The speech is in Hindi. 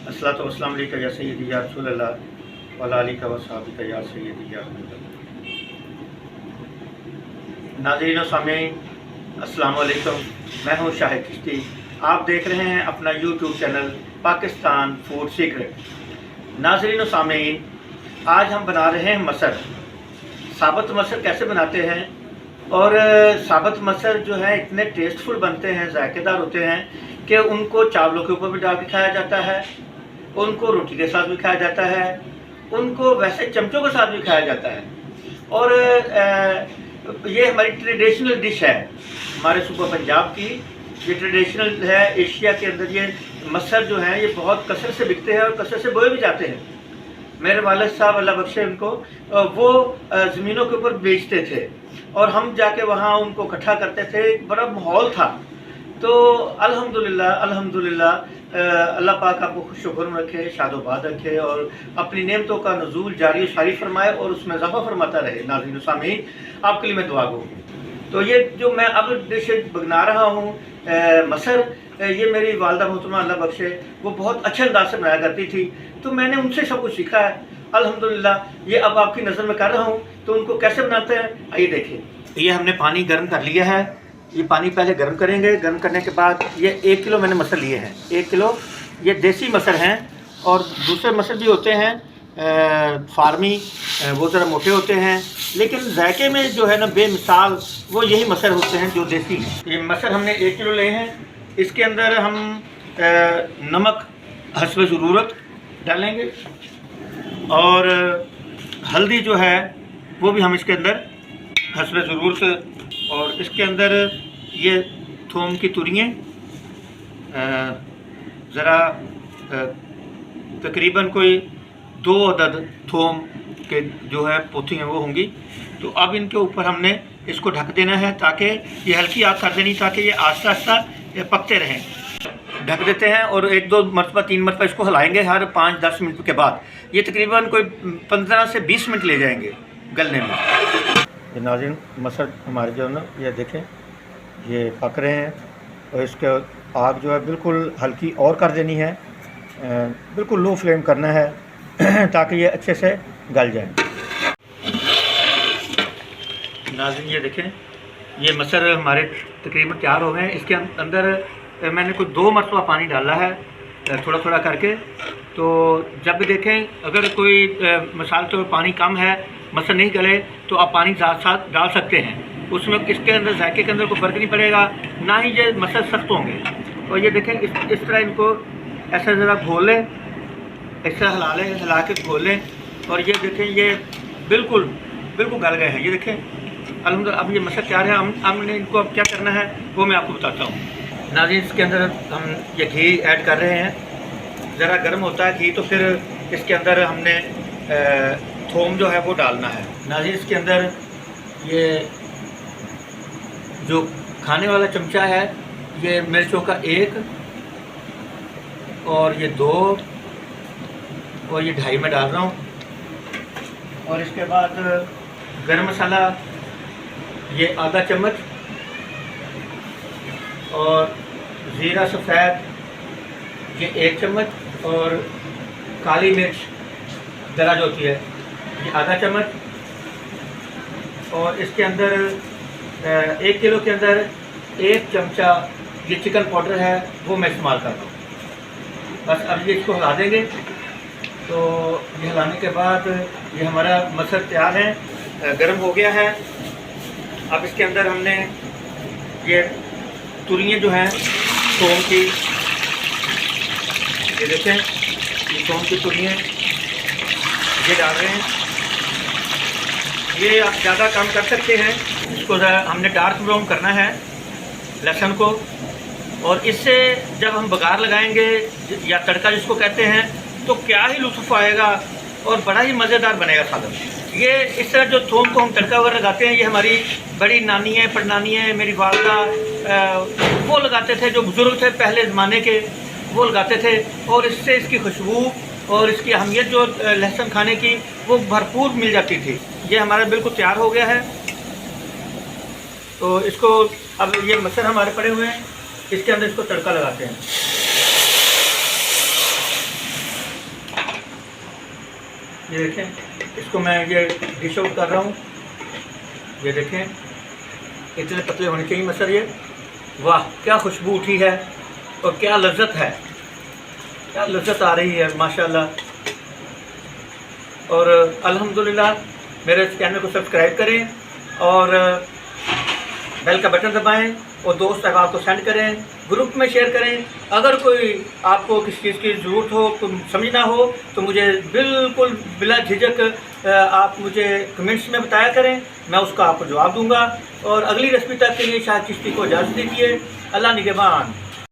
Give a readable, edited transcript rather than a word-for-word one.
अस्सलातु वस्सलामु अलैका या सय्यदी या रसूलल्लाह व अला आलिका व सहाबिका या सय्यदी या हबीबल्लाह। नाज़रीन व सामीन, अस्सलामु अलैकुम। मैं हूँ शाहिद चिश्ती। आप देख रहे हैं अपना YouTube channel Pakistan food secret. नाज़रीन व सामीन, आज हम बना रहे हैं मसर। साबुत मसर कैसे बनाते हैं, और साबुत मसर जो है इतने टेस्टफुल बनते हैं, जायकेदार होते हैं कि उनको चावलों के ऊपर भी डाल के खाया जाता है, उनको रोटी के साथ भी खाया जाता है, उनको वैसे चमचों के साथ भी खाया जाता है। और ये हमारी ट्रेडिशनल डिश है, हमारे सूबा पंजाब की ये ट्रेडिशनल है। एशिया के अंदर ये मसर जो है ये बहुत कसरत से बिकते हैं और कसरत से बोए भी जाते हैं। मेरे वालिद साहब अल्लाह बख्शे उनको, वो ज़मीनों के ऊपर बेचते थे और हम जाके वहाँ उनको इकट्ठा करते थे। एक बड़ा माहौल था। तो अल्हम्दुलिल्लाह अल्लाह पाक आपको खुश खुर्म रखे, शादोबाद रखे और अपनी नेमतों का नज़ूल जारी सारी फरमाए और उसमें इजाफ़ा फरमाता रहे। नाज़रीन सामीन, आपके लिए मैं दुआ गो। तो ये जो मैं अब डिश बना रहा हूँ मसर, ये मेरी वालदा मोहतरमा अल्लाह बख्शे वो बहुत अच्छे अंदाज से बनाया करती थी, तो मैंने उनसे सब कुछ सीखा है अल्हम्दुलिल्लाह। ये अब आपकी नज़र में कर रहा हूँ, तो उनको कैसे बनाते हैं आइए देखें। ये हमने पानी गर्म कर लिया है। ये पानी पहले गर्म करेंगे। गर्म करने के बाद ये 1 किलो मैंने मसर लिए हैं। 1 किलो ये देसी मसर हैं, और दूसरे मसर भी होते हैं फार्मी, वो ज़रा मोटे होते हैं, लेकिन जायके में जो है ना बेमिसाल वो यही मसर होते हैं जो देसी हैं। ये मसर हमने 1 किलो लिए हैं। इसके अंदर हम नमक हस्ब ज़रूरत डालेंगे, और हल्दी जो है वो भी हम इसके अंदर हस्ब ज़रूरत, और इसके अंदर ये थूम की तुरियाँ ज़रा तकरीबन कोई 2 अदद थूम के जो है पोथी हैं वो होंगी। तो अब इनके ऊपर हमने इसको ढक देना है, ताकि ये हल्की आग कर देनी, ताकि ये आस्ता आस्ता पकते रहें। ढक देते हैं और 1-2 मरतबा 3 मरतबा इसको हिलाएंगे हर 5-10 मिनट के बाद। ये तकरीबन कोई 15 से 20 मिनट ले जाएंगे गलने में। ये नाज़रीन मसर हमारे जो है ना ये देखें ये पक रहे हैं, और इसके आग जो है बिल्कुल हल्की और कर देनी है, बिल्कुल लो फ्लेम करना है ताकि ये अच्छे से गल जाए। नाज़रीन ये देखें ये मसर हमारे तकरीबन तैयार हो गए हैं। इसके अंदर मैंने कुछ 2 मरतबा पानी डाला है थोड़ा थोड़ा करके। तो जब भी देखें अगर कोई मिसाल तो पानी कम है, मसर नहीं गले, तो आप पानी साथ डाल सकते हैं। उसमें इसके अंदर जायके के अंदर कोई फ़र्क नहीं पड़ेगा, ना ही ये मसर सख्त होंगे। और ये देखें इस तरह इनको ऐसा ज़रा घोल लें, इस तरह हिला लें, हिला के घोल लें, और ये देखें ये बिल्कुल बिल्कुल गल गए हैं। ये देखें अल्हम्दुलिल्लाह अब ये मसर तैयार है। हमने इनको अब क्या करना है वो मैं आपको बताता हूँ। नाज़रीन इसके अंदर हम ये घी ऐड कर रहे हैं। ज़रा गर्म होता है घी तो फिर इसके अंदर हमने थूम जो है वो डालना है। नाज़रीन इसके अंदर ये जो खाने वाला चमचा है ये मिर्चों का 1, और ये 2, और ये 2.5 में डाल रहा हूँ। और इसके बाद गरम मसाला ये आधा चम्मच, और ज़ीरा सफ़ेद ये 1 चम्मच, और काली मिर्च दराज होती है ये आधा चम्मच। और इसके अंदर 1 किलो के अंदर 1 चमचा ये चिकन पाउडर है वो मैं इस्तेमाल कर रहा हूँ। बस अब ये इसको हिला देंगे। तो ये हिलाने के बाद ये हमारा मसर तैयार है, गर्म हो गया है। अब इसके अंदर हमने ये तुरियाँ जो हैं थूम की, ये देखें ये थूम की तुरियाँ ये डाल रहे हैं। ये आप ज़्यादा कम कर सकते हैं। इसको हमने डार्क ब्राउन करना है लहसुन को, और इससे जब हम बघार लगाएंगे या तड़का जिसको कहते हैं, तो क्या ही लुत्फ़ आएगा और बड़ा ही मज़ेदार बनेगा सालन। ये इस तरह जो थूम को हम तड़का वगैरह लगाते हैं, ये हमारी बड़ी नानी है, परनानी है, मेरी वालदा वो लगाते थे, जो बुज़ुर्ग थे पहले ज़माने के वो लगाते थे। और इससे इसकी खुशबू और इसकी अहमियत जो लहसुन खाने की वो भरपूर मिल जाती थी। ये हमारा बिल्कुल तैयार हो गया है। तो इसको अब ये मसर हमारे पड़े हुए हैं, इसके अंदर इसको तड़का लगाते हैं। ये देखें, इसको मैं ये डिश आउट कर रहा हूँ। ये देखें, इतने पतले होने चाहिए मसर ये। वाह, क्या खुशबू उठी है और क्या लज्जत है, क्या लज्जत आ रही है माशाल्लाह। और अल्हम्दुलिल्लाह मेरे चैनल को सब्सक्राइब करें और बेल का बटन दबाएं और दोस्त अहबाब को सेंड करें, ग्रुप में शेयर करें। अगर कोई आपको किसी चीज़ की ज़रूरत हो, कुछ समझना हो, तो मुझे बिल्कुल बिला झिझक आप मुझे कमेंट्स में बताया करें, मैं उसका आपको जवाब दूंगा। और अगली रेसिपी तक के लिए शाह चिश्ती को इजाज़त दीजिए। अल्लाह निगहबान।